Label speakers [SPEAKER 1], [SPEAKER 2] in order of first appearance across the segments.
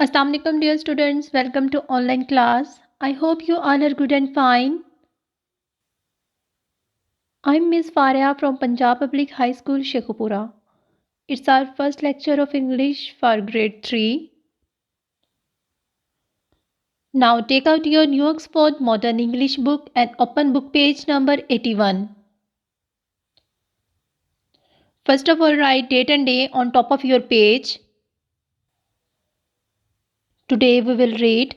[SPEAKER 1] Assalamu alaikum dear students, welcome to online class. I hope you all are good and fine. I'm Miss Faria from Punjab Public High School, Shekhupura. It's our first lecture of English for grade 3. Now take out your New Oxford Modern English book and open book page number 81. First of all, write date and day on top of your page. Today we will read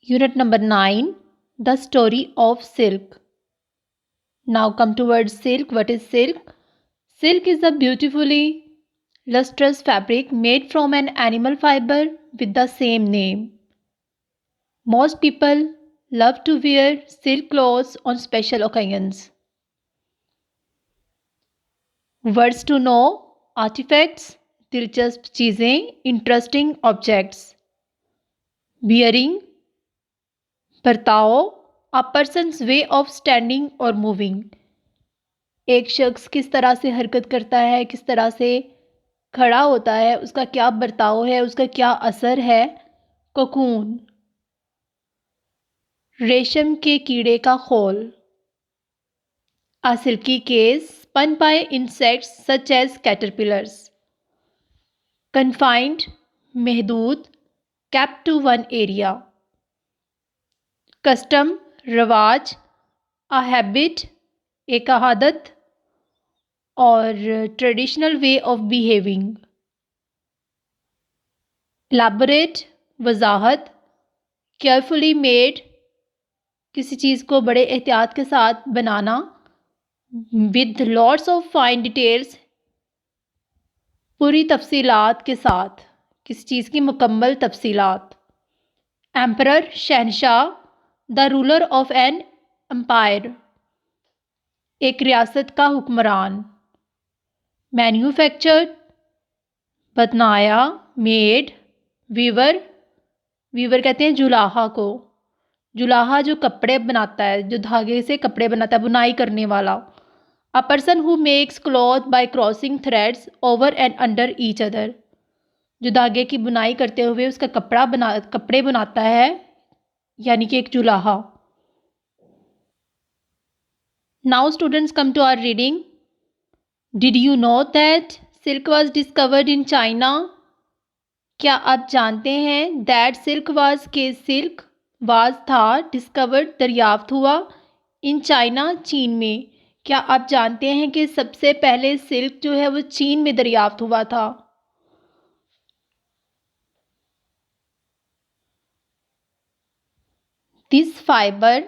[SPEAKER 1] Unit number 9, The Story of Silk. Now come towards silk. What is silk? Silk is a beautifully lustrous fabric made from an animal fiber with the same name. Most people love to wear silk clothes on special occasions. Words to know, artifacts, दिलचस्प चीज़ें, interesting objects. Bearing, बर्ताव, a person's way of standing or moving. एक शख्स किस तरह से हरकत करता है, किस तरह से खड़ा होता है, उसका क्या बर्ताव है, उसका क्या असर है. कोकून, रेशम के कीड़े का खोल. A silky case spun by insects such as caterpillars. Confined, महदूद, kept to one area. Custom, रवाज, a habit, एक आदत, और traditional way of behaving. Elaborate, Wajahat, carefully made, किसी चीज़ को बड़े एहतियात के साथ बनाना. With lots of fine details, पूरी तफसीलात के साथ, किसी चीज़ की मुकम्मल तफसीलात. Emperor, शहनशाह, the ruler of an empire, एक रियासत का हुक्मरान. Manufactured, बनाया, made. Weaver, वीवर कहते हैं जुलाहा को. जुलाहा जो कपड़े बनाता है, जो धागे से कपड़े बनाता है, बुनाई करने वाला. A person who makes cloth by crossing threads over and under each other, जो धागे की बुनाई करते हुए उसका कपड़े बनाता है, यानी कि एक जुलाहा. Now students, come to our reading. Did you know that silk was discovered in China? क्या आप जानते हैं that silk was के silk was था, discovered दरियाफ्त हुआ, in China चीन में. क्या आप जानते हैं कि सबसे पहले सिल्क जो है वो चीन में दरियाफ्त हुआ था. This fiber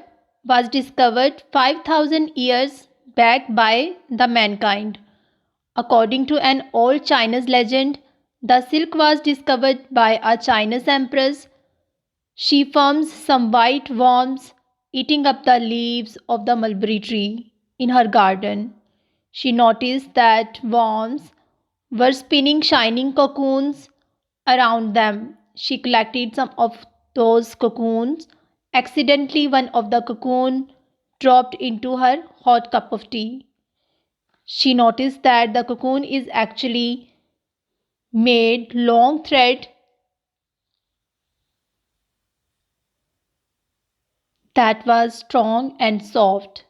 [SPEAKER 1] was discovered 5,000 years back by the mankind. According to an old Chinese legend, the silk was discovered by a Chinese empress. She farms some white worms eating up the leaves of the mulberry tree in her garden. She noticed that worms were spinning shining cocoons around them. She collected some of those cocoons. Accidentally, one of the cocoon dropped into her hot cup of tea. She noticed that the cocoon is actually made long thread that was strong and soft.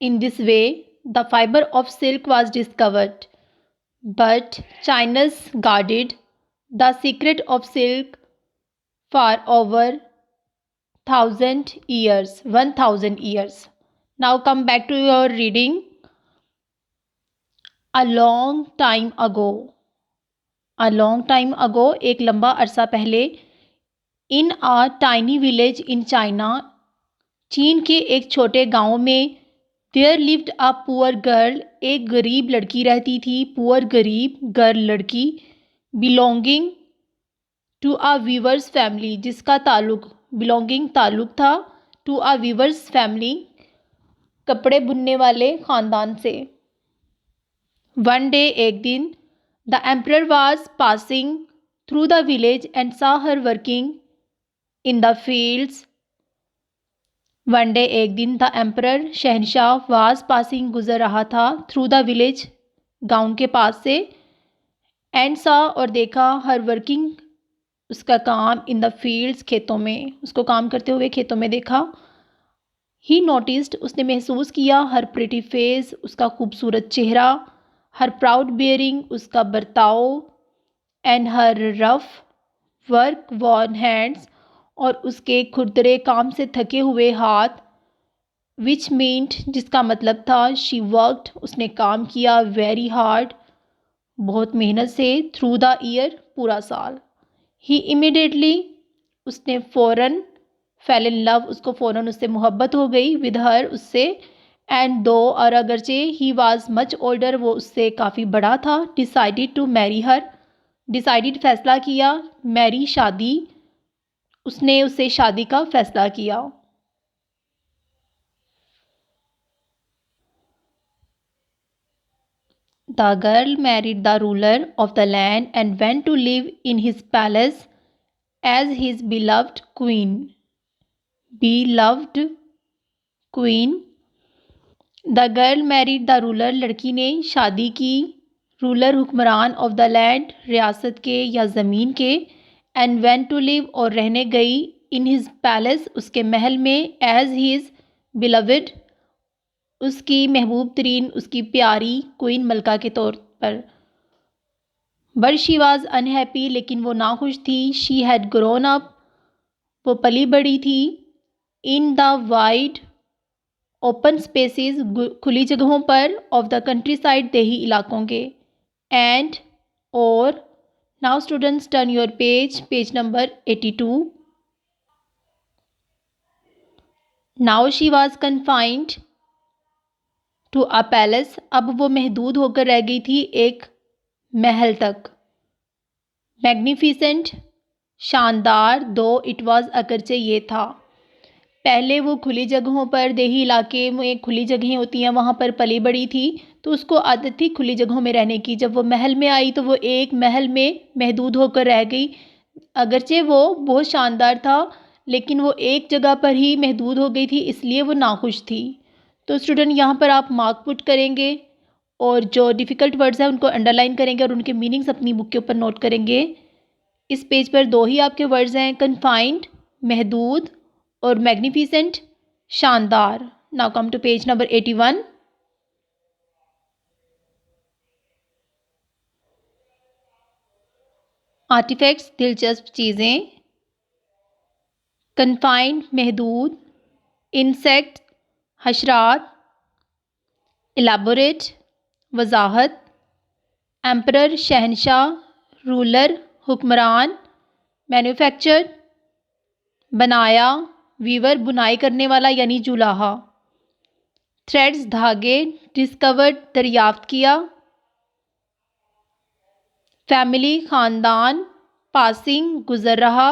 [SPEAKER 1] In this way, the fiber of silk was discovered. But Chinese guarded the secret of silk for over 1,000 years. Now come back to your reading. A long time ago. A long time ago, एक लंबा अरसा पहले. In a tiny village in China, चीन के एक छोटे गांव में, there lived a poor girl, एक गरीब लड़की रहती थी. poor गरीब, girl लड़की, belonging to a weaver's family, जिसका belonging ताल्लुक था to a weaver's family, कपड़े बुनने वाले ख़ानदान से. One day, एक दिन, the emperor was passing through the village and saw her working in the fields. One day, एक दिन, the emperor, शहनशाह, was passing, गुजर रहा था, through the village, गाँव के पास से, and saw, और देखा, her working, उसका काम इन द फील्ड्स, खेतों में, उसको काम करते हुए खेतों में देखा। ही नोटिस्ड, उसने महसूस किया। हर प्रिटी फेस, उसका खूबसूरत चेहरा। हर प्राउड बियरिंग, उसका बर्ताव। And her rough work worn hands, और उसके खुरदरे काम से थके हुए हाथ। विच मीन्ट, जिसका मतलब था शी वर्कड, उसने काम किया। वेरी हार्ड, बहुत मेहनत से। थ्रू द ईयर, पूरा साल। ही इमिडिएटली, उसने फ़ौरन। फेल इन लव, उसको फ़ौरन उससे मोहब्बत हो गई। विद हर, उससे। एंड दो, और अगरचे, ही वॉज मच ओल्डर, वो उससे काफ़ी बड़ा था। Decided to marry her, decided फैसला किया। मैरी, शादी, उसने उससे शादी का फैसला किया। The girl married the ruler of the land and went to live in his palace as his beloved queen. Beloved queen. The girl married the ruler, लड़की ने शादी की। रूलर, हुक्मरान। ऑफ द लैंड, रियासत के या ज़मीन के। एंड वेंट टू लिव, और रहने गई। इन हिज पैलेस, उसके महल में। एज हिज बिलवड, उसकी महबूब तरीन, उसकी प्यारी क्वीन, मलका के तौर पर। बट शी वॉज अनहैप्पी, लेकिन वो नाखुश थी। शी हैड ग्रोन अप, वो पली बड़ी थी। In the wide open spaces, खुली जगहों पर। ऑफ द कंट्री साइड, देही इलाकों के। एंड, और। Now students turn your page, page number 82। Now she was confined to a palace, अब वो महदूद होकर रह गई थी एक महल तक। मैग्निफिसेंट, शानदार। दो इट वॉज, अगरचे ये था। पहले वो खुली जगहों पर, देही इलाके में खुली जगहें होती हैं, वहाँ पर पली बड़ी थी, तो उसको आदत थी खुली जगहों में रहने की। जब वो महल में आई तो वो एक महल में महदूद होकर रह गई। अगरचे वो बहुत शानदार था, लेकिन वो एक जगह पर ही महदूद हो गई थी, इसलिए वो नाखुश थी। तो स्टूडेंट यहाँ पर आप मार्क पुट करेंगे, और जो डिफ़िकल्ट वर्ड्स हैं उनको अंडरलाइन करेंगे, और उनके मीनिंग्स अपनी बुक के ऊपर नोट करेंगे। इस पेज पर दो ही आपके वर्ड्स हैं, कन्फाइंड, महदूद, और मैग्निफिसेंट, शानदार। Now come to page number 81। Artefacts, दिलचस्प चीज़ें। कन्फाइंड, महदूद। इंसेक्ट, हशरात। इलाबोरेट, वजाहत। एम्परर, शहनशाह। रूलर, हुक्मरान। मैन्युफैक्चर, बनाया। वीवर, बुनाई करने वाला यानी जुलाहा। थ्रेड्स, धागे। डिस्कवर्ड, दरियाफ्त किया। फैमिली, ख़ानदान। पासिंग, गुज़र रहा।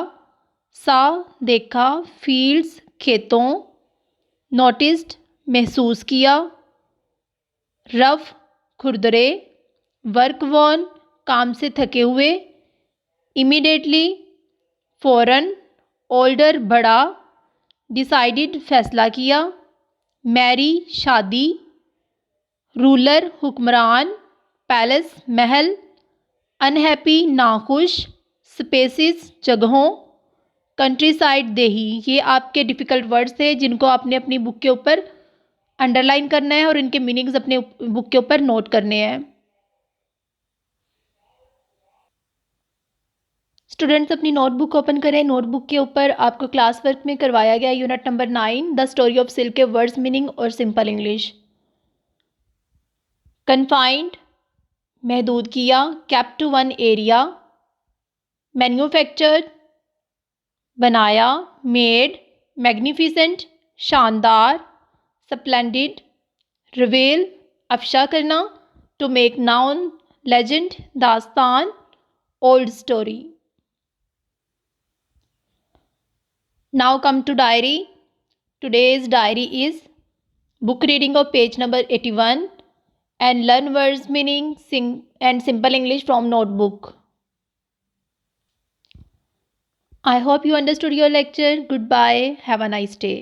[SPEAKER 1] सा, देखा। फील्ड्स, खेतों। नोटिस्ड, महसूस किया। रफ, खुरदरे। वर्क वॉन, काम से थके हुए। इमीडिएटली, फ़ौरन। ओल्डर, बड़ा। डिसाइडेड, फैसला किया। मैरी, शादी। रूलर, हुक्मरान। पैलेस, महल। अनहैप्पी, नाखुश। स्पेसिस, जगहों। कंट्री साइड, देही। ये आपके डिफ़िकल्ट वर्ड्स थे जिनको आपने अपनी बुक के ऊपर अंडरलाइन करना है और इनके मीनिंग्स अपने बुक के ऊपर नोट करने हैं। स्टूडेंट्स अपनी नोटबुक ओपन करें। नोटबुक के ऊपर आपको क्लास वर्क में करवाया गया unit number 9 the story of silk के वर्ड्स, मीनिंग और सिंपल इंग्लिश। कन्फाइंड, महदूद किया। Kept to one area. Manufactured, बनाया। मेड। मैग्निफिसेंट, शानदार। स्प्लेंडिड, रिवेल, अफशा करना। टू मेक नाउन, लेजेंड, दास्तान। Old story. Now come to diary. Today's diary is book reading of page number 81 and learn words meaning and simple English from notebook. I hope you understood your lecture. Goodbye. Have a nice day.